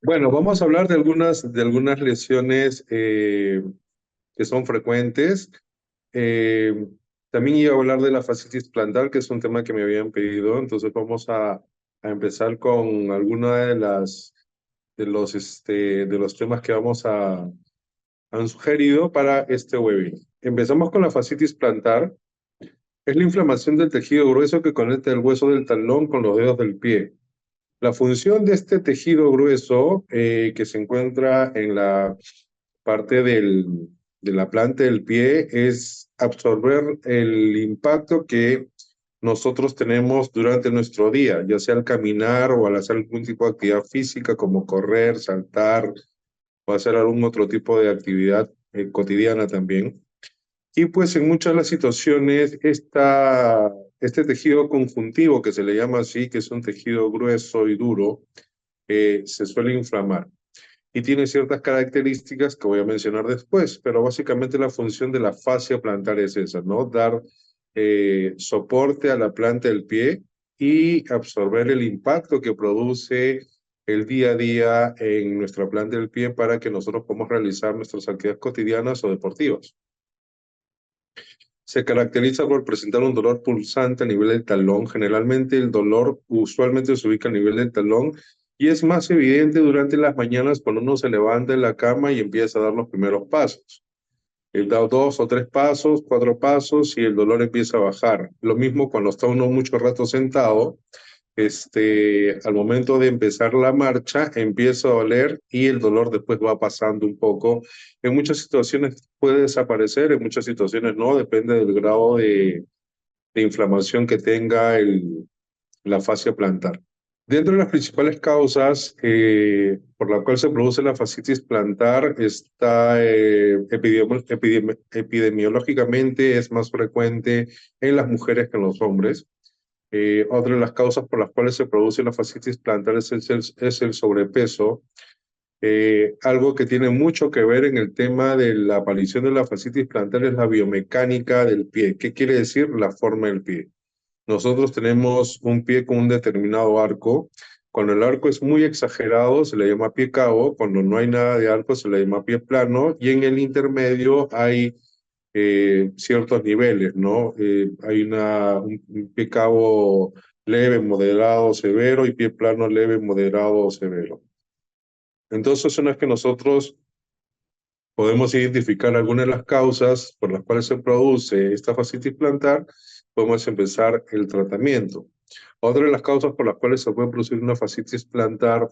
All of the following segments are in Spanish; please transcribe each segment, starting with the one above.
Bueno, vamos a hablar de algunas lesiones que son frecuentes. Eh, También iba a hablar de la fascitis plantar, que es un tema que me habían pedido. Entonces vamos a empezar con alguna de los temas que han sugerido para este webinar. Empezamos con la fascitis plantar. Es la inflamación del tejido grueso que conecta el hueso del talón con los dedos del pie. La función de este tejido grueso que se encuentra en la parte de la planta del pie es absorber el impacto que nosotros tenemos durante nuestro día, ya sea al caminar o al hacer algún tipo de actividad física como correr, saltar o hacer algún otro tipo de actividad cotidiana también. Y pues en muchas de las situaciones, este tejido conjuntivo, que se le llama así, que es un tejido grueso y duro, se suele inflamar. Y tiene ciertas características que voy a mencionar después, pero básicamente la función de la fascia plantar es esa, ¿no? Dar soporte a la planta del pie y absorber el impacto que produce el día a día en nuestra planta del pie para que nosotros podamos realizar nuestras actividades cotidianas o deportivas. Se caracteriza por presentar un dolor pulsante a nivel del talón. Generalmente el dolor usualmente se ubica a nivel del talón y es más evidente durante las mañanas cuando uno se levanta en la cama y empieza a dar los primeros pasos. Él da 2 o 3 pasos, 4 pasos y el dolor empieza a bajar. Lo mismo cuando está uno mucho rato sentado, al momento de empezar la marcha empieza a doler y el dolor después va pasando un poco. En muchas situaciones puede desaparecer, en muchas situaciones no, depende del grado de inflamación que tenga la fascia plantar. Dentro de las principales causas por la cual se produce la fascitis plantar está epidemiológicamente es más frecuente en las mujeres que en los hombres. Otra de las causas por las cuales se produce la fascitis plantar es el sobrepeso, algo que tiene mucho que ver en el tema de la aparición de la fascitis plantar es la biomecánica del pie. ¿Qué quiere decir? La forma del pie. Nosotros tenemos un pie con un determinado arco. Cuando el arco es muy exagerado, se le llama pie cabo. Cuando no hay nada de arco, se le llama pie plano. Y en el intermedio hay ciertos niveles, ¿no? Hay un pie cabo leve, moderado, severo y pie plano leve, moderado o severo. Entonces, una vez que nosotros podemos identificar algunas de las causas por las cuales se produce esta fascitis plantar, podemos empezar el tratamiento. Otra de las causas por las cuales se puede producir una fascitis plantar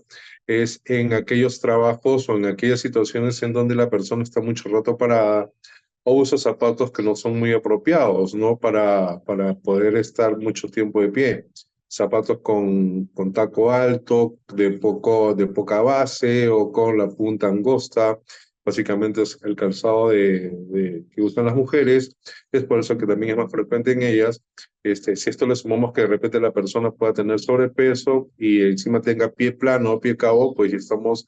es en aquellos trabajos o en aquellas situaciones en donde la persona está mucho rato parada o usa zapatos que no son muy apropiados, ¿no? Para poder estar mucho tiempo de pie. Zapatos con taco alto, de poca base o con la punta angosta. Básicamente es el calzado que usan las mujeres. Es por eso que también es más frecuente en ellas. Si esto le sumamos que de repente la persona pueda tener sobrepeso y encima tenga pie plano o pie cabo, pues ya estamos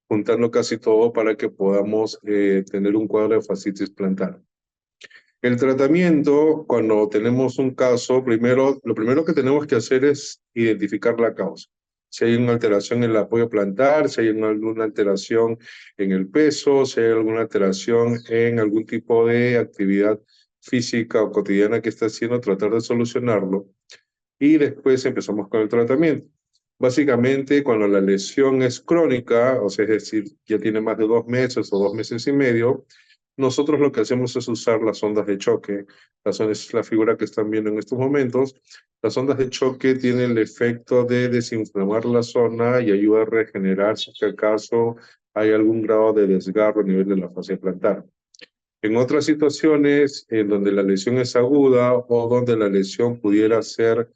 juntando casi todo para que podamos tener un cuadro de fascitis plantar. El tratamiento, cuando tenemos un caso, lo primero que tenemos que hacer es identificar la causa. Si hay una alteración en el apoyo plantar, si hay alguna alteración en el peso, si hay alguna alteración en algún tipo de actividad física o cotidiana que está haciendo, tratar de solucionarlo. Y después empezamos con el tratamiento. Básicamente, cuando la lesión es crónica, o sea, es decir, ya tiene más de 2 meses o 2 meses y medio, nosotros lo que hacemos es usar las ondas de choque. Es la figura que están viendo en estos momentos. Las ondas de choque tienen el efecto de desinflamar la zona y ayuda a regenerar si acaso hay algún grado de desgarro a nivel de la fascia plantar. En otras situaciones en donde la lesión es aguda o donde la lesión pudiera ser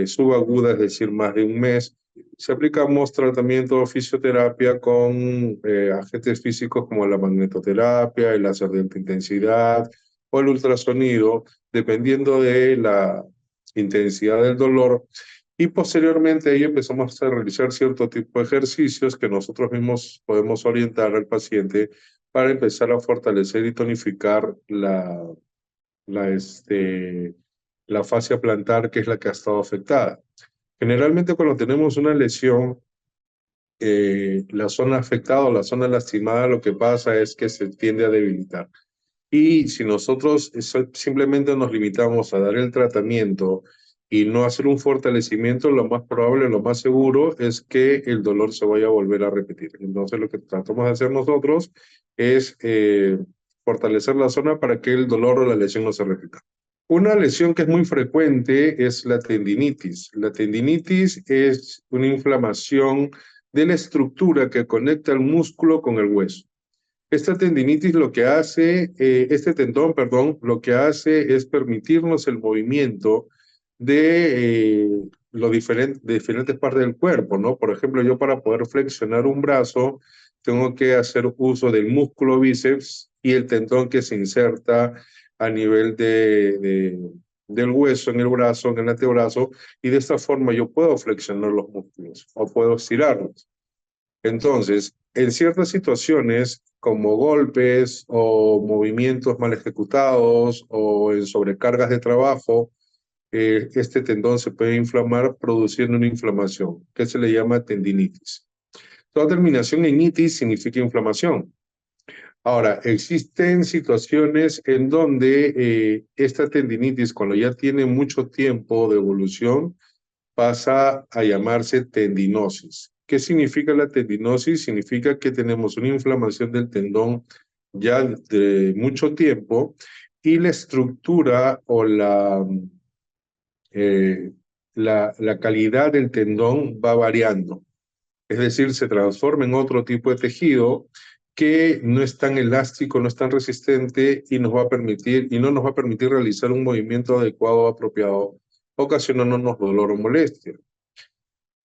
subaguda, es decir, más de un mes, se aplicamos tratamiento o fisioterapia con agentes físicos como la magnetoterapia, el láser de alta intensidad o el ultrasonido, dependiendo de la intensidad del dolor. Y posteriormente ahí empezamos a realizar cierto tipo de ejercicios que nosotros mismos podemos orientar al paciente para empezar a fortalecer y tonificar la, este, la fascia plantar, que es la que ha estado afectada. Generalmente cuando tenemos una lesión la zona afectada o la zona lastimada, lo que pasa es que se tiende a debilitar. Y si nosotros simplemente nos limitamos a dar el tratamiento y no hacer un fortalecimiento, lo más probable, lo más seguro es que el dolor se vaya a volver a repetir. Entonces lo que tratamos de hacer nosotros es fortalecer la zona para que el dolor o la lesión no se repita. Una lesión que es muy frecuente es la tendinitis. La tendinitis es una inflamación de la estructura que conecta el músculo con el hueso. Esta tendinitis lo que hace, este tendón, perdón, lo que hace es permitirnos el movimiento de los diferentes partes del cuerpo, ¿no? Por ejemplo, yo para poder flexionar un brazo, tengo que hacer uso del músculo bíceps y el tendón que se inserta a nivel del hueso en el brazo, en el antebrazo, y de esta forma yo puedo flexionar los músculos o puedo estirarlos. Entonces, en ciertas situaciones, como golpes o movimientos mal ejecutados o en sobrecargas de trabajo, este tendón se puede inflamar produciendo una inflamación que se le llama tendinitis. Toda terminación en itis significa inflamación. Ahora, existen situaciones en donde esta tendinitis, cuando ya tiene mucho tiempo de evolución, pasa a llamarse tendinosis. ¿Qué significa la tendinosis? Significa que tenemos una inflamación del tendón ya de mucho tiempo y la estructura o la calidad del tendón va variando. Es decir, se transforma en otro tipo de tejido que no es tan elástico, no es tan resistente y nos va a permitir, y no nos va a permitir realizar un movimiento adecuado o apropiado, ocasionándonos dolor o molestia.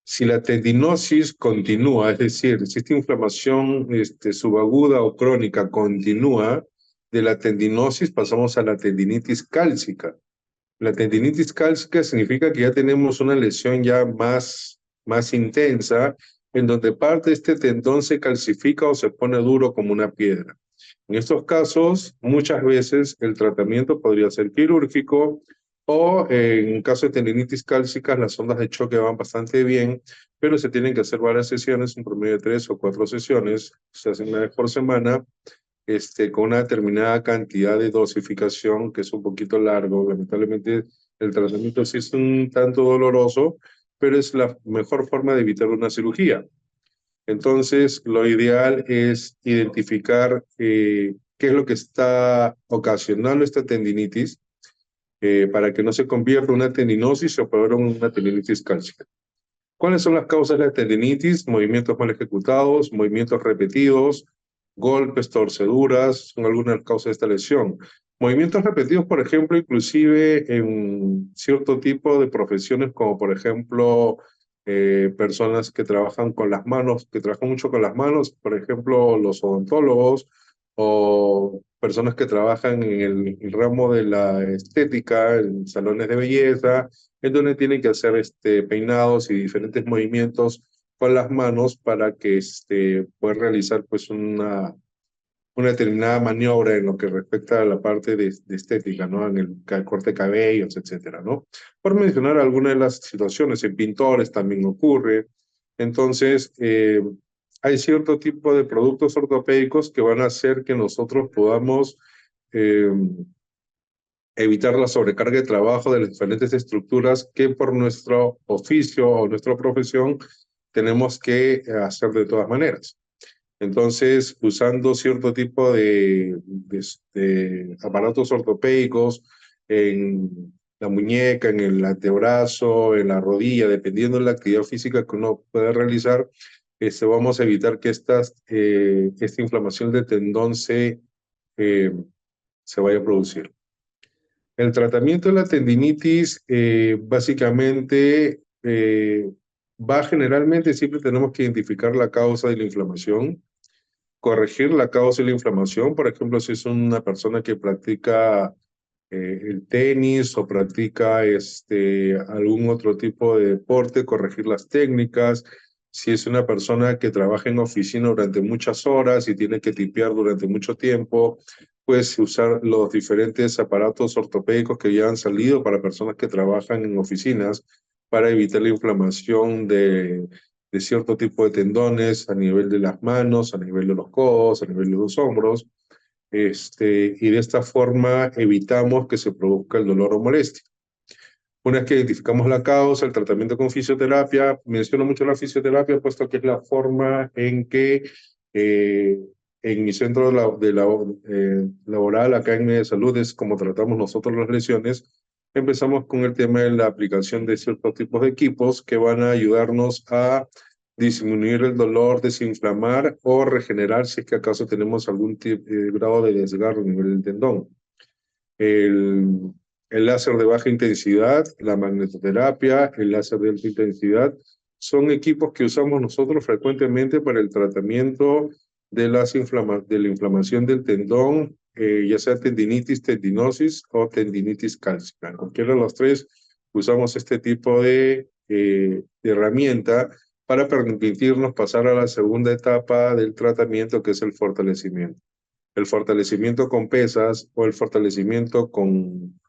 Si la tendinosis continúa, es decir, si esta inflamación subaguda o crónica continúa, de la tendinosis pasamos a la tendinitis cálcica. La tendinitis cálcica significa que ya tenemos una lesión ya más intensa, en donde parte de este tendón se calcifica o se pone duro como una piedra. En estos casos, muchas veces el tratamiento podría ser quirúrgico o en caso de tendinitis cálcica, las ondas de choque van bastante bien, pero se tienen que hacer varias sesiones, un promedio de 3 o 4 sesiones, se hacen una vez por semana, con una determinada cantidad de dosificación, que es un poquito largo. Lamentablemente, el tratamiento sí es un tanto doloroso, pero es la mejor forma de evitar una cirugía. Entonces, lo ideal es identificar qué es lo que está ocasionando esta tendinitis para que no se convierta en una tendinosis o peor en una tendinitis cálcica. ¿Cuáles son las causas de la tendinitis? Movimientos mal ejecutados, movimientos repetidos, golpes, torceduras, son algunas causas de esta lesión. Movimientos repetidos, por ejemplo, inclusive en cierto tipo de profesiones, como por ejemplo personas que trabajan con las manos, que trabajan mucho con las manos, por ejemplo, los odontólogos o personas que trabajan en el ramo de la estética, en salones de belleza, en donde tienen que hacer peinados y diferentes movimientos con las manos para que puedan realizar pues una determinada maniobra en lo que respecta a la parte de estética, ¿no? En el corte de cabellos, etcétera, ¿no? Por mencionar algunas de las situaciones, en pintores también ocurre. Entonces, hay cierto tipo de productos ortopédicos que van a hacer que nosotros podamos eh, evitar la sobrecarga de trabajo de las diferentes estructuras que por nuestro oficio o nuestra profesión tenemos que hacer de todas maneras. Entonces, usando cierto tipo de aparatos ortopédicos en la muñeca, en el antebrazo, en la rodilla, dependiendo de la actividad física que uno pueda realizar, vamos a evitar que esta inflamación de tendón eh, se vaya a producir. El tratamiento de la tendinitis, básicamente, va generalmente, siempre tenemos que identificar la causa de la inflamación, corregir la causa de la inflamación. Por ejemplo, si es una persona que practica el tenis o practica algún otro tipo de deporte, corregir las técnicas. Si es una persona que trabaja en oficina durante muchas horas y tiene que tipear durante mucho tiempo, pues usar los diferentes aparatos ortopédicos que ya han salido para personas que trabajan en oficinas para evitar la inflamación de cierto tipo de tendones a nivel de las manos, a nivel de los codos, a nivel de los hombros, y de esta forma evitamos que se produzca el dolor o molestia. Una vez que identificamos la causa, el tratamiento con fisioterapia, menciono mucho la fisioterapia, puesto que es la forma en que eh, en mi centro laboral, acá en Media Salud, es como tratamos nosotros las lesiones. Empezamos con el tema de la aplicación de ciertos tipos de equipos que van a ayudarnos a disminuir el dolor, desinflamar o regenerar si es que acaso tenemos algún grado de desgarro a nivel del tendón. El, el láser de baja intensidad, la magnetoterapia, el láser de alta intensidad, son equipos que usamos nosotros frecuentemente para el tratamiento de de la inflamación del tendón, ya sea tendinitis, tendinosis o tendinitis cálcica. En cualquiera de los tres usamos este tipo de herramienta para permitirnos pasar a la segunda etapa del tratamiento, que es el fortalecimiento con pesas o el fortalecimiento con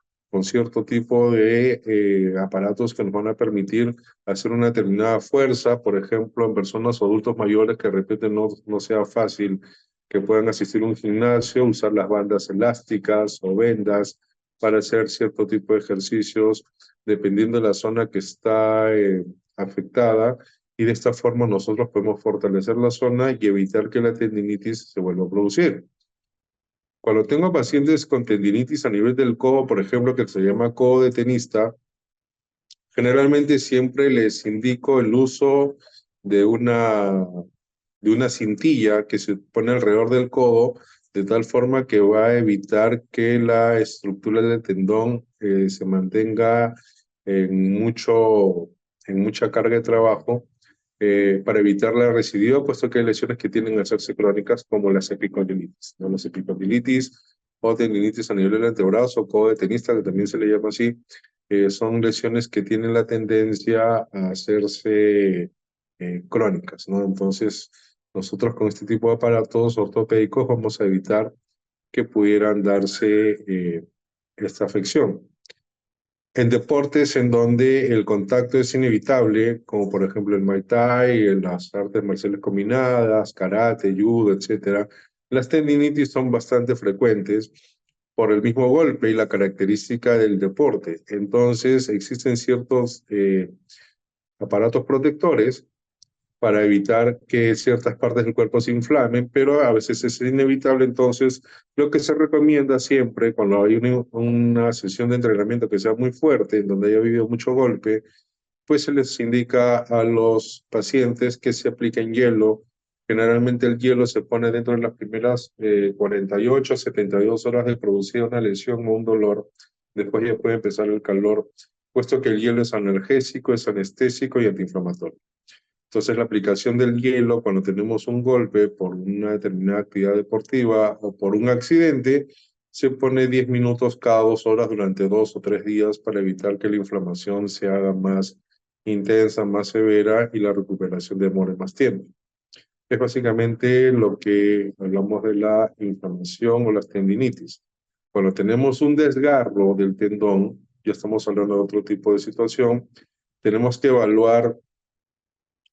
cierto tipo de aparatos que nos van a permitir hacer una determinada fuerza, por ejemplo, en personas o adultos mayores que de repente no sea fácil que puedan asistir a un gimnasio, usar las bandas elásticas o vendas para hacer cierto tipo de ejercicios, dependiendo de la zona que está afectada. Y de esta forma nosotros podemos fortalecer la zona y evitar que la tendinitis se vuelva a producir. Cuando tengo pacientes con tendinitis a nivel del codo, por ejemplo, que se llama codo de tenista, generalmente siempre les indico el uso de de una cintilla que se pone alrededor del codo, de tal forma que va a evitar que la estructura del tendón se mantenga en en mucha carga de trabajo, para evitar la recidiva, puesto que hay lesiones que tienden a hacerse crónicas, como las epicondilitis, ¿no? Las epicondilitis o tendinitis a nivel del antebrazo o codo de tenista, que también se le llama así, son lesiones que tienen la tendencia a hacerse crónicas, ¿no? Entonces, nosotros con este tipo de aparatos ortopédicos vamos a evitar que pudieran darse esta afección. En deportes en donde el contacto es inevitable, como por ejemplo el Muay Thai, las artes marciales combinadas, karate, judo, etcétera, las tendinitis son bastante frecuentes por el mismo golpe y la característica del deporte. Entonces, existen ciertos aparatos protectores para evitar que ciertas partes del cuerpo se inflamen, pero a veces es inevitable. Entonces, lo que se recomienda siempre cuando hay una sesión de entrenamiento que sea muy fuerte, en donde haya habido mucho golpe, pues se les indica a los pacientes que se apliquen hielo. Generalmente el hielo se pone dentro de las primeras 48 a 72 horas de producir una lesión o un dolor. Después ya puede empezar el calor, puesto que el hielo es analgésico, es anestésico y antiinflamatorio. Entonces, la aplicación del hielo cuando tenemos un golpe por una determinada actividad deportiva o por un accidente, se pone 10 minutos cada 2 horas durante 2 o 3 días para evitar que la inflamación se haga más intensa, más severa y la recuperación demore más tiempo. Es básicamente lo que hablamos de la inflamación o las tendinitis. Cuando tenemos un desgarro del tendón, ya estamos hablando de otro tipo de situación, tenemos que evaluar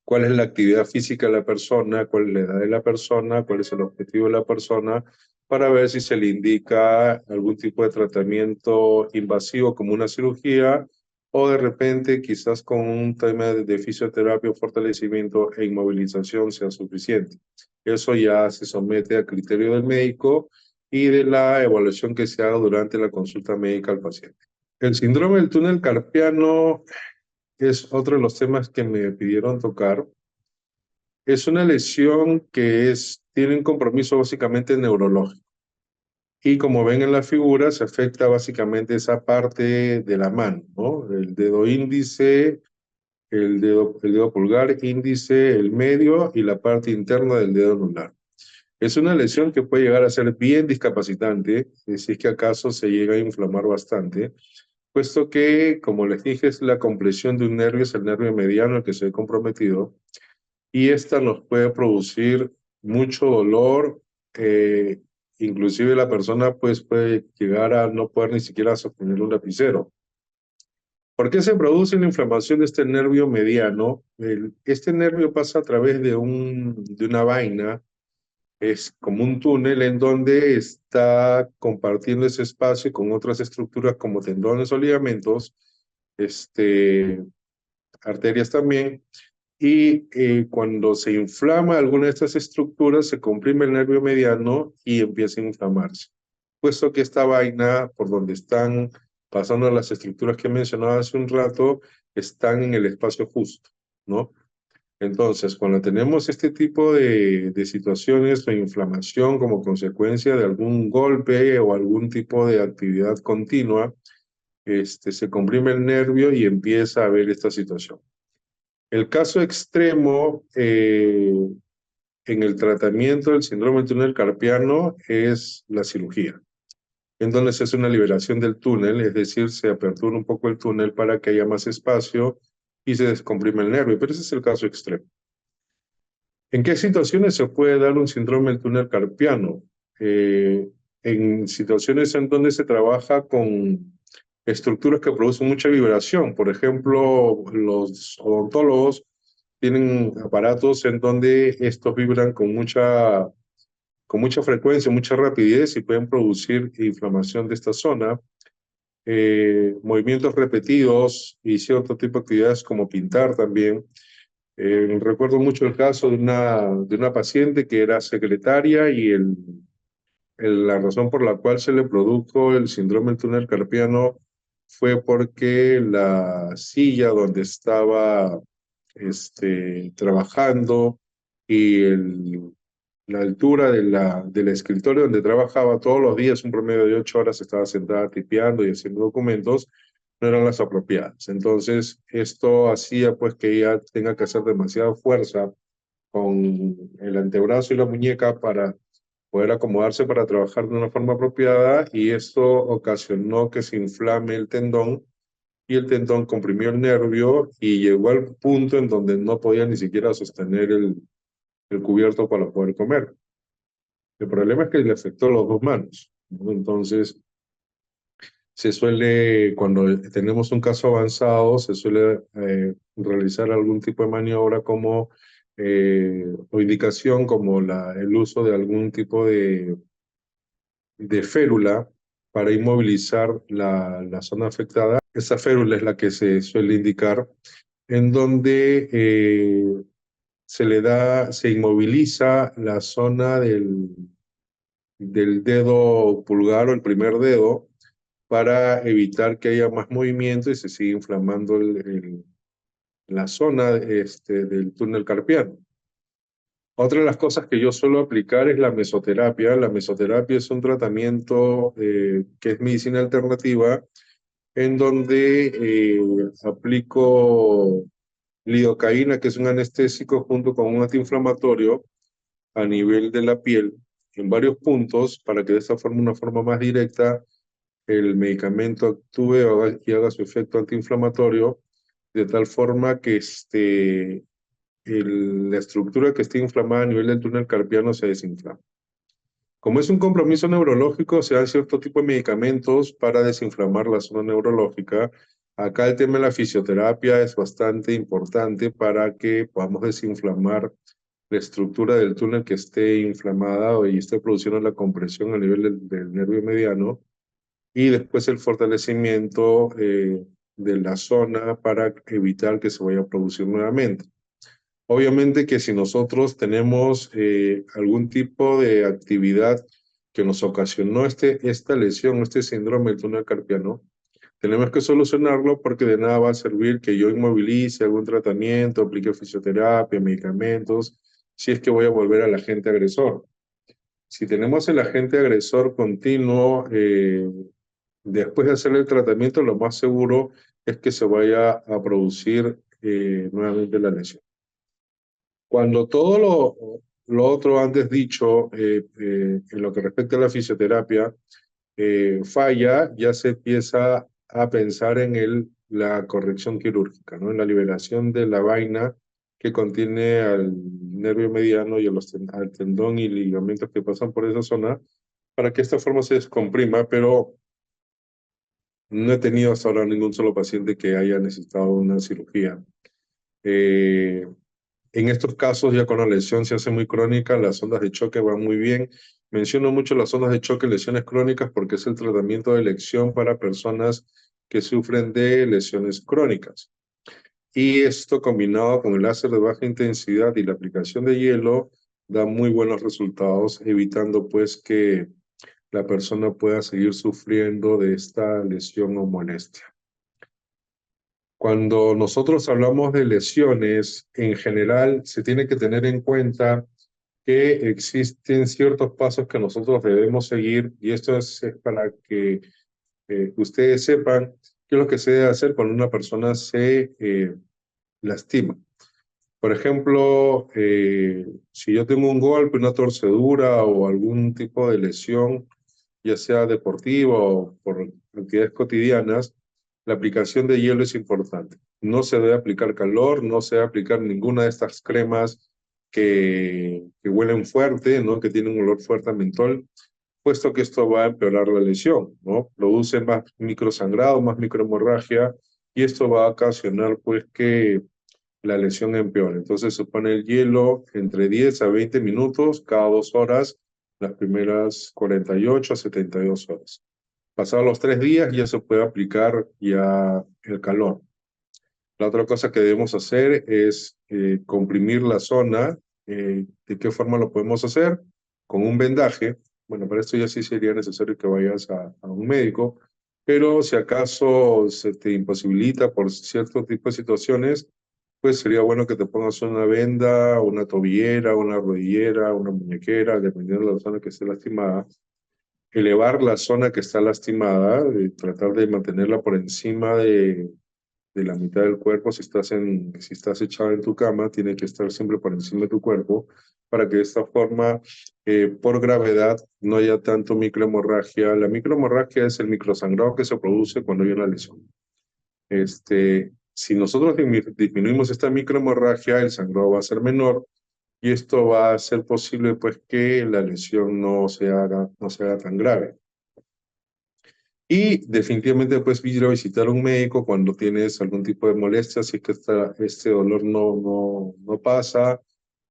cuál es la actividad física de la persona, cuál es la edad de la persona, cuál es el objetivo de la persona, para ver si se le indica algún tipo de tratamiento invasivo como una cirugía o de repente quizás con un tema de fisioterapia, fortalecimiento e inmovilización sea suficiente. Eso ya se somete a criterio del médico y de la evaluación que se haga durante la consulta médica al paciente. El síndrome del túnel carpiano es otro de los temas que me pidieron tocar. Es una lesión que tiene un compromiso básicamente neurológico. Y como ven en la figura, se afecta básicamente esa parte de la mano, ¿no? El dedo índice, el dedo pulgar, índice, el medio y la parte interna del dedo anular. Es una lesión que puede llegar a ser bien discapacitante, si es que acaso se llega a inflamar bastante, puesto que, como les dije, es la compresión de un nervio, es el nervio mediano el que se ve comprometido, y esta nos puede producir mucho dolor, inclusive la persona pues puede llegar a no poder ni siquiera sostener un lapicero. ¿Por qué se produce la inflamación de este nervio mediano? Este nervio pasa a través de una vaina, es como un túnel en donde está compartiendo ese espacio con otras estructuras como tendones o ligamentos, este, arterias también, y cuando se inflama alguna de estas estructuras, se comprime el nervio mediano y empieza a inflamarse. Puesto que esta vaina, por donde están pasando las estructuras que mencionaba hace un rato, están en el espacio justo, ¿no? Entonces, cuando tenemos este tipo de situaciones de inflamación como consecuencia de algún golpe o algún tipo de actividad continua, se comprime el nervio y empieza a haber esta situación. El caso extremo en el tratamiento del síndrome del túnel carpiano es la cirugía, en donde se hace una liberación del túnel, es decir, se apertura un poco el túnel para que haya más espacio y se descomprime el nervio, pero ese es el caso extremo. ¿En qué situaciones se puede dar un síndrome del túnel carpiano? Eh, en situaciones en donde se trabaja con estructuras que producen mucha vibración. Por ejemplo, los odontólogos tienen aparatos en donde estos vibran con mucha frecuencia, mucha rapidez y pueden producir inflamación de esta zona. Movimientos repetidos y cierto tipo de actividades como pintar también. Recuerdo mucho el caso de una paciente que era secretaria y la razón por la cual se le produjo el síndrome del túnel carpiano fue porque la silla donde estaba trabajando y la altura del escritorio donde trabajaba todos los días, un promedio de 8 horas, estaba sentada tipeando y haciendo documentos, no eran las apropiadas. Entonces, esto hacía pues que ella tenga que hacer demasiada fuerza con el antebrazo y la muñeca para poder acomodarse para trabajar de una forma apropiada y esto ocasionó que se inflame el tendón y el tendón comprimió el nervio y llegó al punto en donde no podía ni siquiera sostener el cubierto para poder comer. El problema es que le afectó a las dos manos, ¿no? Entonces, se suele, cuando tenemos un caso avanzado, se suele realizar algún tipo de maniobra como o indicación como el uso de algún tipo de férula para inmovilizar la zona afectada. Esa férula es la que se suele indicar, en donde se inmoviliza la zona del dedo pulgar o el primer dedo para evitar que haya más movimiento y se siga inflamando la zona del túnel carpiano. Otra de las cosas que yo suelo aplicar es la mesoterapia. La mesoterapia es un tratamiento que es medicina alternativa en donde aplico lidocaína, que es un anestésico, junto con un antiinflamatorio a nivel de la piel en varios puntos para que de esta forma, una forma más directa, el medicamento actúe y haga su efecto antiinflamatorio de tal forma que la estructura que esté inflamada a nivel del túnel carpiano se desinflama. Como es un compromiso neurológico, se dan cierto tipo de medicamentos para desinflamar la zona neurológica. Acá el tema de la fisioterapia es bastante importante para que podamos desinflamar la estructura del túnel que esté inflamada y esté produciendo la compresión a nivel del nervio mediano y después el fortalecimiento de la zona para evitar que se vaya a producir nuevamente. Obviamente que si nosotros tenemos algún tipo de actividad que nos ocasionó esta lesión, este síndrome del túnel carpiano, tenemos que solucionarlo porque de nada va a servir que yo inmovilice algún tratamiento, aplique fisioterapia, medicamentos, si es que voy a volver al agente agresor. Si tenemos el agente agresor continuo, después de hacer el tratamiento, lo más seguro es que se vaya a producir nuevamente la lesión. Cuando todo lo otro antes dicho, en lo que respecta a la fisioterapia, falla, ya se empieza a pensar en la corrección quirúrgica, ¿no? En la liberación de la vaina que contiene al nervio mediano y al tendón y ligamentos que pasan por esa zona, para que esta forma se descomprima, pero No he tenido hasta ahora ningún solo paciente que haya necesitado una cirugía. Eh, en estos casos, ya con la lesión se hace muy crónica, las ondas de choque van muy bien. Menciono mucho las ondas de choque, lesiones crónicas, porque es el tratamiento de elección para personas que sufren de lesiones crónicas. Y esto combinado con el láser de baja intensidad y la aplicación de hielo da muy buenos resultados, evitando pues que la persona pueda seguir sufriendo de esta lesión o molestia. Cuando nosotros hablamos de lesiones, en general se tiene que tener en cuenta que existen ciertos pasos que nosotros debemos seguir, y esto es para que ustedes sepan qué es lo que se debe hacer cuando una persona se lastima. Por ejemplo, si yo tengo un golpe, una torcedura o algún tipo de lesión, ya sea deportiva o por actividades cotidianas, la aplicación de hielo es importante. No se debe aplicar calor, no se debe aplicar ninguna de estas cremas que huelen fuerte, ¿no? Que tienen un olor fuerte a mentol, puesto que esto va a empeorar la lesión, ¿no? Produce más microsangrado, más microhemorragia, y esto va a ocasionar, pues, que la lesión empeora. Entonces se pone el hielo entre 10 a 20 minutos cada 2 horas, las primeras 48 a 72 horas. Pasados los 3 días ya se puede aplicar ya el calor. La otra cosa que debemos hacer es comprimir la zona. ¿De qué forma lo podemos hacer? Con un vendaje. Bueno, para esto ya sí sería necesario que vayas a un médico, pero si acaso se te imposibilita por cierto tipo de situaciones, pues sería bueno que te pongas una venda, una tobillera, una rodillera, una muñequera, dependiendo de la zona que esté lastimada. Elevar la zona que está lastimada, tratar de mantenerla por encima de la mitad del cuerpo. Si estás echado en tu cama, tiene que estar siempre por encima de tu cuerpo para que de esta forma, por gravedad, no haya tanto microhemorragia. La microhemorragia es el microsangrado que se produce cuando hay una lesión. Si nosotros disminuimos esta microhemorragia, el sangrado va a ser menor y esto va a hacer posible pues que la lesión no se haga tan grave. Y definitivamente puedes ir a visitar a un médico cuando tienes algún tipo de molestia, si es que este dolor no pasa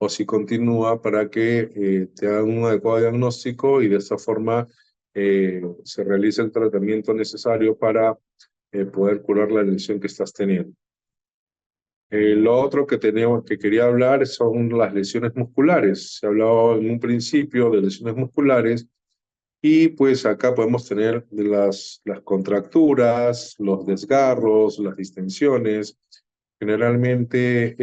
o si continúa, para que te hagan un adecuado diagnóstico y de esta forma se realice el tratamiento necesario para poder curar la lesión que estás teniendo. Lo otro que quería hablar son las lesiones musculares. Se ha hablado en un principio de lesiones musculares. Y pues acá podemos tener las contracturas, los desgarros, las distensiones. Generalmente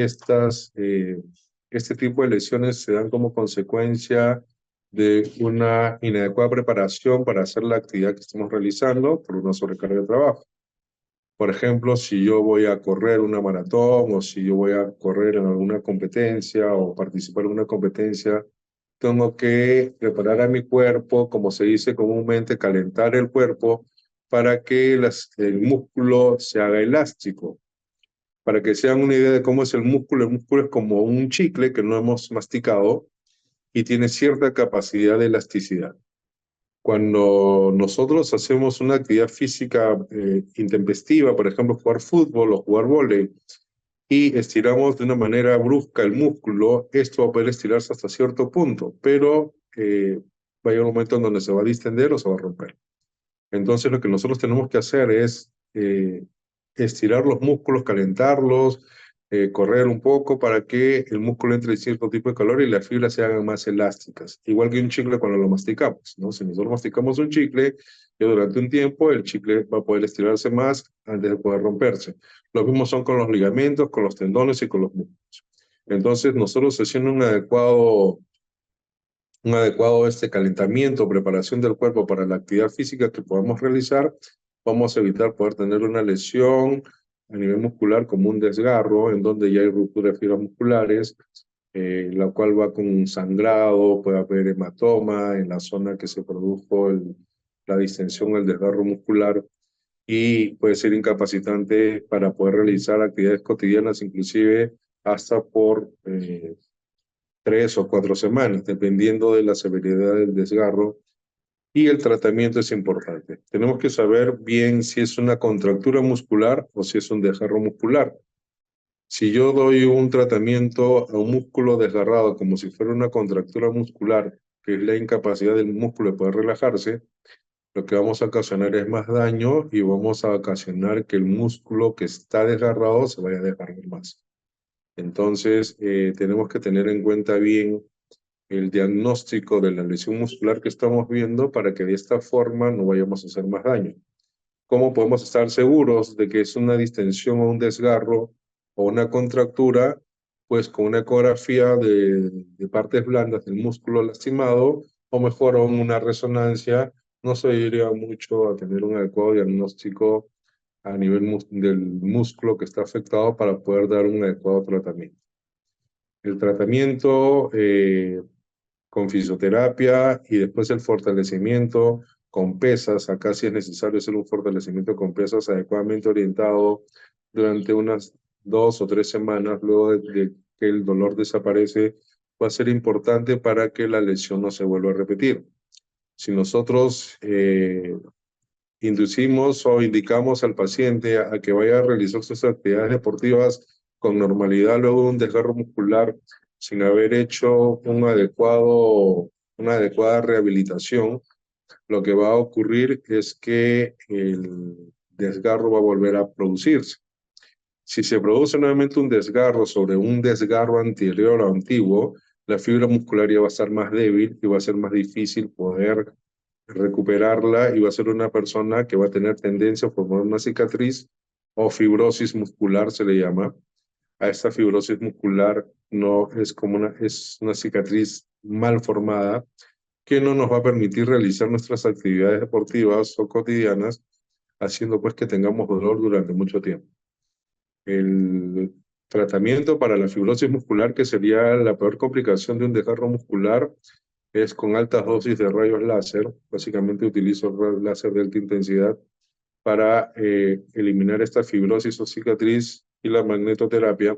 este tipo de lesiones se dan como consecuencia de una inadecuada preparación para hacer la actividad que estamos realizando por una sobrecarga de trabajo. Por ejemplo, si yo voy a correr una maratón o si yo voy a correr en alguna competencia o participar en una competencia, tengo que preparar a mi cuerpo, como se dice comúnmente, calentar el cuerpo para que el músculo se haga elástico. Para que se hagan una idea de cómo es el músculo es como un chicle que no hemos masticado y tiene cierta capacidad de elasticidad. Cuando nosotros hacemos una actividad física intempestiva, por ejemplo, jugar fútbol o jugar vóley, y estiramos de una manera brusca el músculo, esto va a poder estirarse hasta cierto punto, pero va a llegar un momento en donde se va a distender o se va a romper. Entonces lo que nosotros tenemos que hacer es estirar los músculos, calentarlos, correr un poco para que el músculo entre en cierto tipo de calor y las fibras se hagan más elásticas. Igual que un chicle cuando lo masticamos, ¿no? Si nosotros masticamos un chicle, y durante un tiempo el chicle va a poder estirarse más antes de poder romperse. Lo mismo son con los ligamentos, con los tendones y con los músculos. Entonces nosotros haciendo un adecuado calentamiento, preparación del cuerpo para la actividad física que podamos realizar, vamos a evitar poder tener una lesión a nivel muscular como un desgarro, en donde ya hay ruptura de fibras musculares, la cual va con un sangrado, puede haber hematoma en la zona que se produjo la distensión, el desgarro muscular, y puede ser incapacitante para poder realizar actividades cotidianas, inclusive hasta por 3 o 4 semanas, dependiendo de la severidad del desgarro Y el tratamiento es importante. Tenemos que saber bien si es una contractura muscular o si es un desgarro muscular. Si yo doy un tratamiento a un músculo desgarrado como si fuera una contractura muscular, que es la incapacidad del músculo de poder relajarse, lo que vamos a ocasionar es más daño y vamos a ocasionar que el músculo que está desgarrado se vaya a desgarrar más. Entonces, tenemos que tener en cuenta bien el diagnóstico de la lesión muscular que estamos viendo para que de esta forma no vayamos a hacer más daño. ¿Cómo podemos estar seguros de que es una distensión o un desgarro o una contractura? Pues con una ecografía de partes blandas del músculo lastimado o mejor aún una resonancia nos ayudaría mucho a tener un adecuado diagnóstico a nivel del músculo que está afectado para poder dar un adecuado tratamiento. El tratamiento con fisioterapia y después el fortalecimiento con pesas. Acá sí es necesario hacer un fortalecimiento con pesas adecuadamente orientado durante unas 2 o 3 semanas luego de que el dolor desaparece. Va a ser importante para que la lesión no se vuelva a repetir. Si nosotros inducimos o indicamos al paciente a que vaya a realizar sus actividades deportivas con normalidad luego de un desgarro muscular sin haber hecho una adecuada rehabilitación, lo que va a ocurrir es que el desgarro va a volver a producirse. Si se produce nuevamente un desgarro sobre un desgarro anterior o antiguo, la fibra muscular ya va a estar más débil y va a ser más difícil poder recuperarla y va a ser una persona que va a tener tendencia a formar una cicatriz o fibrosis muscular, se le llama. A esta fibrosis muscular no es como es una cicatriz mal formada que no nos va a permitir realizar nuestras actividades deportivas o cotidianas, haciendo pues que tengamos dolor durante mucho tiempo. El tratamiento para la fibrosis muscular, que sería la peor complicación de un desgarro muscular, es con altas dosis de rayos láser. Básicamente utilizo láser de alta intensidad para eliminar esta fibrosis o cicatriz y la magnetoterapia,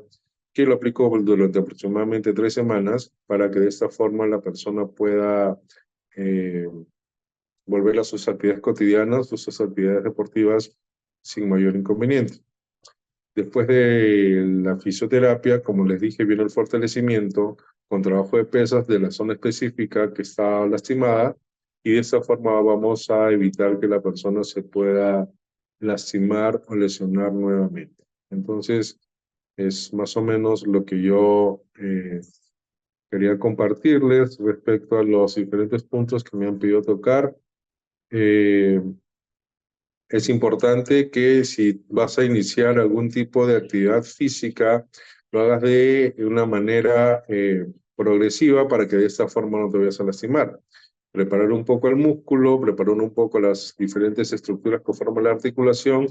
que lo aplico durante aproximadamente 3 semanas para que de esta forma la persona pueda eh, volver a sus actividades cotidianas, sus actividades deportivas sin mayor inconveniente. Después de la fisioterapia, como les dije, viene el fortalecimiento con trabajo de pesas de la zona específica que está lastimada y de esta forma vamos a evitar que la persona se pueda lastimar o lesionar nuevamente. Entonces, es más o menos lo que yo quería compartirles respecto a los diferentes puntos que me han pedido tocar. Eh, es importante que si vas a iniciar algún tipo de actividad física, lo hagas de una manera progresiva para que de esta forma no te vayas a lastimar. Preparar un poco el músculo, preparar un poco las diferentes estructuras que forman la articulación,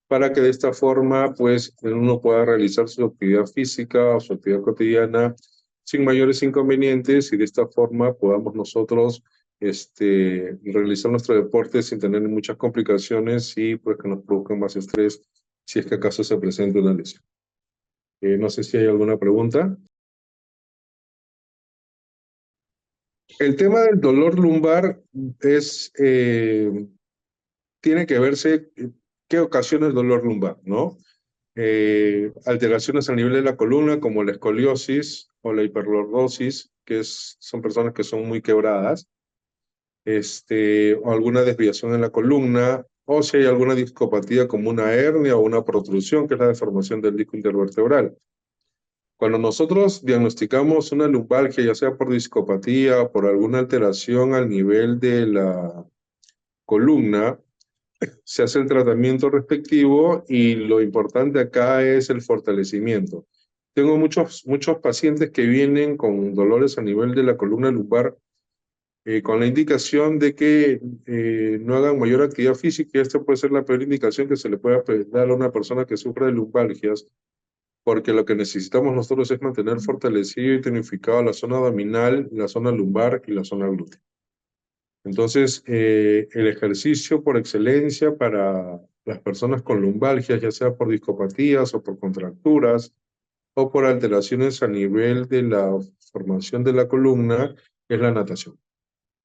para que de esta forma pues uno pueda realizar su actividad física o su actividad cotidiana sin mayores inconvenientes y de esta forma podamos nosotros realizar nuestro deporte sin tener muchas complicaciones y pues que nos produzcan más estrés si es que acaso se presenta una lesión. No sé si hay alguna pregunta. El tema del dolor lumbar tiene que verse qué ocasiona el dolor lumbar, ¿no? Alteraciones a nivel de la columna como la escoliosis o la hiperlordosis, son personas que son muy quebradas, o alguna desviación en la columna, o si hay alguna discopatía como una hernia o una protrusión, que es la deformación del disco intervertebral. Cuando nosotros diagnosticamos una lumbalgia, ya sea por discopatía o por alguna alteración al nivel de la columna, se hace el tratamiento respectivo y lo importante acá es el fortalecimiento. Tengo muchos pacientes que vienen con dolores a nivel de la columna lumbar con la indicación de que no hagan mayor actividad física y esta puede ser la peor indicación que se le pueda dar a una persona que sufre de lumbalgias, porque lo que necesitamos nosotros es mantener fortalecido y tonificado la zona abdominal, la zona lumbar y la zona glútea. Entonces, el ejercicio por excelencia para las personas con lumbalgias, ya sea por discopatías o por contracturas o por alteraciones a nivel de la formación de la columna, es la natación.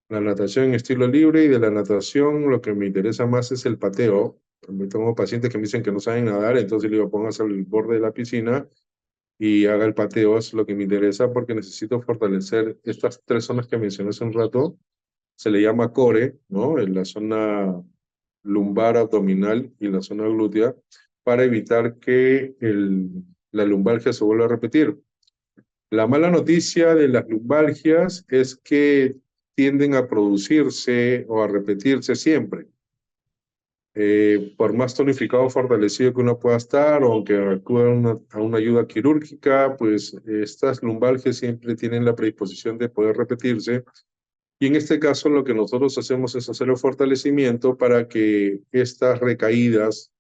La natación en estilo libre, y de la natación lo que me interesa más es el pateo. También tengo pacientes que me dicen que no saben nadar, entonces le digo, póngase al borde de la piscina y haga el pateo. Es lo que me interesa porque necesito fortalecer estas tres zonas que mencioné hace un rato. Se le llama core, ¿no? En la zona lumbar abdominal y la zona glútea, para evitar que la lumbalgia se vuelva a repetir. La mala noticia de las lumbalgias es que tienden a producirse o a repetirse siempre. Por más tonificado o fortalecido que uno pueda estar, o aunque acuda a una ayuda quirúrgica, pues estas lumbalgias siempre tienen la predisposición de poder repetirse. Y en este caso lo que nosotros hacemos es hacer el fortalecimiento para que estas recaídas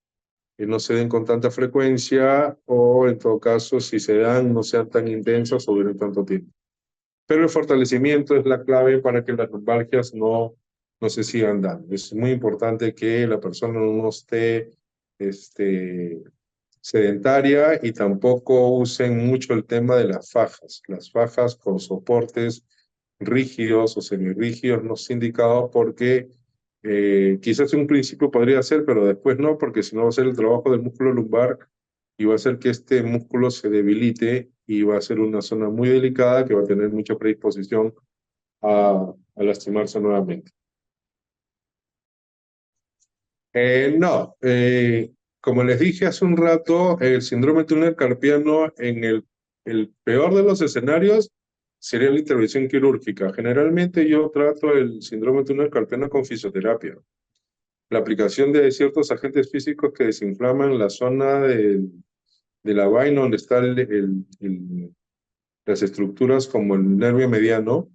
no se den con tanta frecuencia, o en todo caso, si se dan, no sean tan intensas o duren tanto tiempo. Pero el fortalecimiento es la clave para que las lumbalgias no se sigan dando. Es muy importante que la persona no esté este, sedentaria, y tampoco usen mucho el tema de las fajas. Las fajas con soportes rígidos o semirrígidos no es indicado, porque quizás en un principio podría ser, pero después no, porque si no va a ser el trabajo del músculo lumbar y va a hacer que este músculo se debilite, y va a ser una zona muy delicada que va a tener mucha predisposición a lastimarse nuevamente. No, como les dije hace un rato, el síndrome túnel carpiano en el peor de los escenarios sería la intervención quirúrgica. Generalmente yo trato el síndrome túnel carpiano con fisioterapia. La aplicación de ciertos agentes físicos que desinflaman la zona de la vaina donde están las estructuras como el nervio mediano.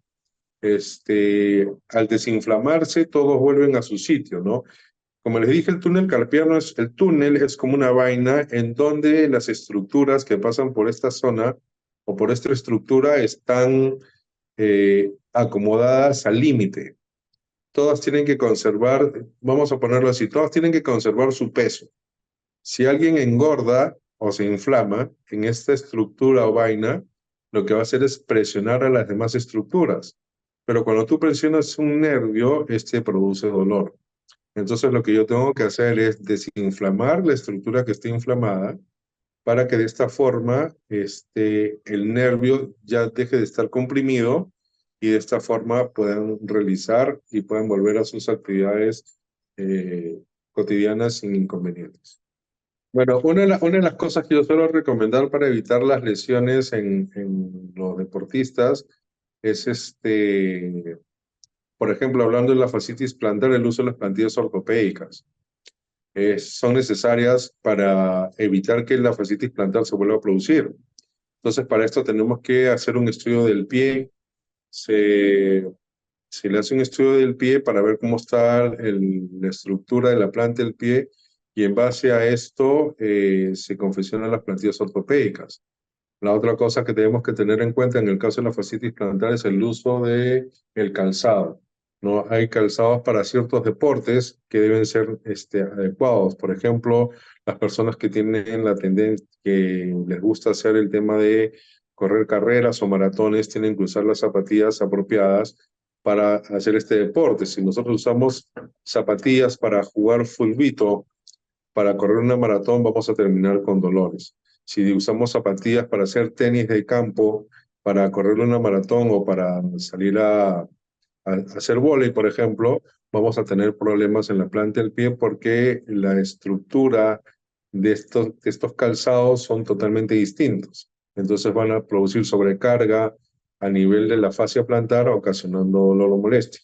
Al desinflamarse, todos vuelven a su sitio, ¿no? Como les dije, el túnel carpiano el túnel es como una vaina en donde las estructuras que pasan por esta zona o por esta estructura están acomodadas al límite. Todas tienen que conservar, vamos a ponerlo así, todas tienen que conservar su peso. Si alguien engorda o se inflama en esta estructura o vaina, lo que va a hacer es presionar a las demás estructuras. Pero cuando tú presionas un nervio, este produce dolor. Entonces lo que yo tengo que hacer es desinflamar la estructura que esté inflamada, para que de esta forma el nervio ya deje de estar comprimido, y de esta forma puedan realizar y puedan volver a sus actividades cotidianas sin inconvenientes. Bueno, una de las cosas que yo suelo recomendar para evitar las lesiones en los deportistas es por ejemplo, hablando de la fascitis plantar, el uso de las plantillas ortopédicas. Son necesarias para evitar que la fascitis plantar se vuelva a producir. Entonces, para esto tenemos que hacer un estudio del pie. Se, se le hace un estudio del pie para ver cómo está la estructura de la planta del pie, y en base a esto se confeccionan las plantillas ortopédicas. La otra cosa que tenemos que tener en cuenta en el caso de la fascitis plantar es el uso de el calzado. ¿No? Hay calzados para ciertos deportes que deben ser adecuados. Por ejemplo, las personas que tienen la tendencia, que les gusta hacer el tema de correr carreras o maratones, tienen que usar las zapatillas apropiadas para hacer este deporte. Si nosotros usamos zapatillas para jugar fulbito, para correr una maratón, vamos a terminar con dolores. Si usamos zapatillas para hacer tenis de campo, para correr una maratón o para salir a hacer vóley, por ejemplo, vamos a tener problemas en la planta del pie, porque la estructura de estos calzados son totalmente distintos. Entonces van a producir sobrecarga a nivel de la fascia plantar, ocasionando dolor o molestia.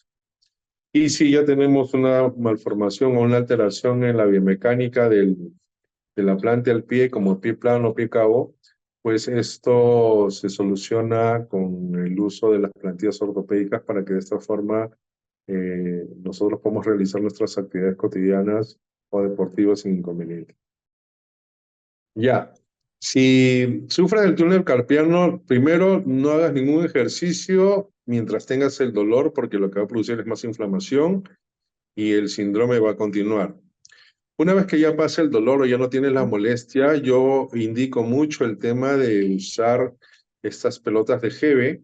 Y si ya tenemos una malformación o una alteración en la biomecánica de la planta del pie, como pie plano o pie cabo, pues esto se soluciona con el uso de las plantillas ortopédicas, para que de esta forma nosotros podamos realizar nuestras actividades cotidianas o deportivas sin inconveniente. Ya, si sufres del túnel carpiano, primero no hagas ningún ejercicio mientras tengas el dolor, porque lo que va a producir es más inflamación y el síndrome va a continuar. Una vez que ya pasa el dolor o ya no tienes la molestia, yo indico mucho el tema de usar estas pelotas de Hebe.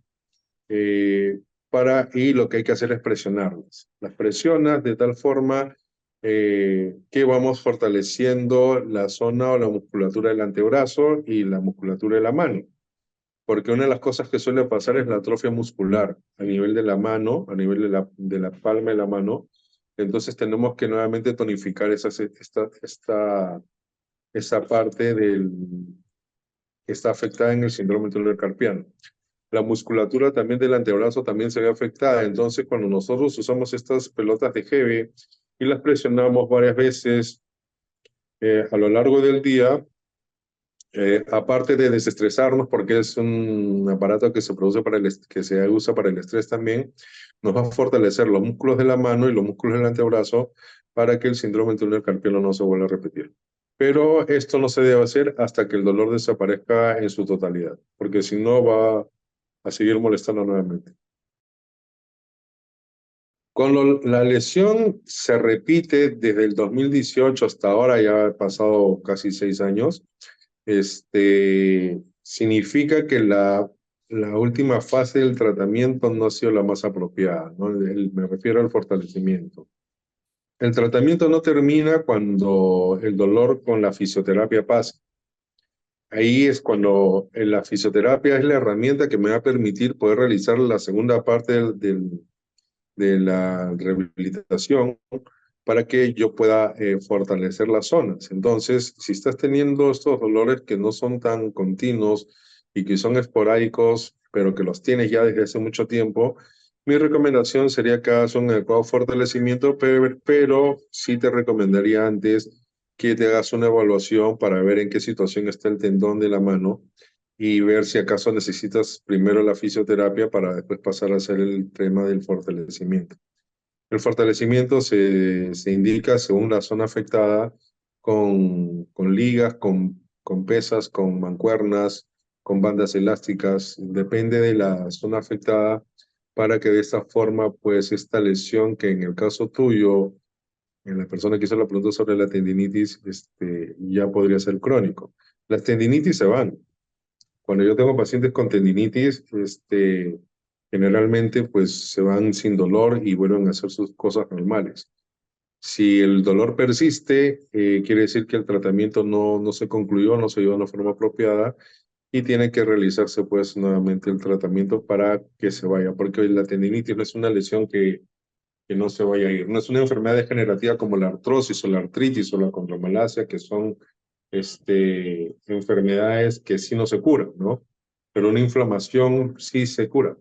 y lo que hay que hacer es presionarlas. Las presionas de tal forma que vamos fortaleciendo la zona o la musculatura del antebrazo y la musculatura de la mano. Porque una de las cosas que suele pasar es la atrofia muscular a nivel de la mano, a nivel de la palma de la mano. Entonces tenemos que nuevamente tonificar esta parte que está afectada en el síndrome túnel carpiano. La musculatura también del antebrazo también se ve afectada. Entonces, cuando nosotros usamos estas pelotas de Heavy y las presionamos varias veces a lo largo del día, aparte de desestresarnos, porque es un aparato que se produce que se usa para el estrés también, nos va a fortalecer los músculos de la mano y los músculos del antebrazo para que el síndrome del túnel carpiano no se vuelva a repetir. Pero esto no se debe hacer hasta que el dolor desaparezca en su totalidad, porque si no va a seguir molestando nuevamente. Cuando la lesión se repite desde el 2018 hasta ahora, ya ha pasado casi 6 años, significa que la última fase del tratamiento no ha sido la más apropiada, ¿no? Me refiero al fortalecimiento. El tratamiento no termina cuando el dolor con la fisioterapia pasa. Ahí es cuando la fisioterapia es la herramienta que me va a permitir poder realizar la segunda parte de la rehabilitación para que yo pueda fortalecer las zonas. Entonces, si estás teniendo estos dolores que no son tan continuos y que son esporádicos, pero que los tienes ya desde hace mucho tiempo, mi recomendación sería que hagas un adecuado fortalecimiento, pero sí te recomendaría antes que te hagas una evaluación para ver en qué situación está el tendón de la mano y ver si acaso necesitas primero la fisioterapia para después pasar a hacer el tema del fortalecimiento. El fortalecimiento se indica según la zona afectada con ligas, con pesas, con mancuernas, con bandas elásticas. Depende de la zona afectada para que de esta forma, pues, esta lesión que en el caso tuyo, en la persona que hizo la pregunta sobre la tendinitis, ya podría ser crónico. Las tendinitis se van. Cuando yo tengo pacientes con tendinitis, generalmente pues se van sin dolor y vuelven a hacer sus cosas normales. Si el dolor persiste, quiere decir que el tratamiento no se concluyó, no se dio de una forma apropiada y tiene que realizarse pues nuevamente el tratamiento para que se vaya, porque la tendinitis no es una lesión que no se vaya a ir, no es una enfermedad degenerativa como la artrosis o la artritis o la condromalacia, que son enfermedades que sí no se curan, ¿no? Pero una inflamación sí se cura,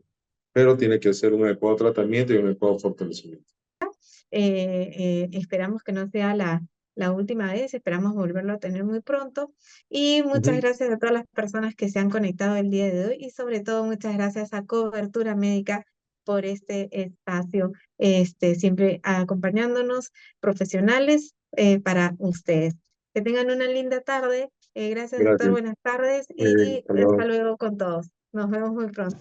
pero tiene que ser un adecuado tratamiento y un adecuado fortalecimiento. Esperamos que no sea la última vez, esperamos volverlo a tener muy pronto. Y muchas gracias a todas las personas que se han conectado el día de hoy y sobre todo muchas gracias a Cobertura Médica por este espacio, siempre acompañándonos, profesionales para ustedes. Que tengan una linda tarde. Gracias, doctor. Gracias. Buenas tardes Muy bien, y hasta hasta luego. luego con todos. Nos vemos muy pronto.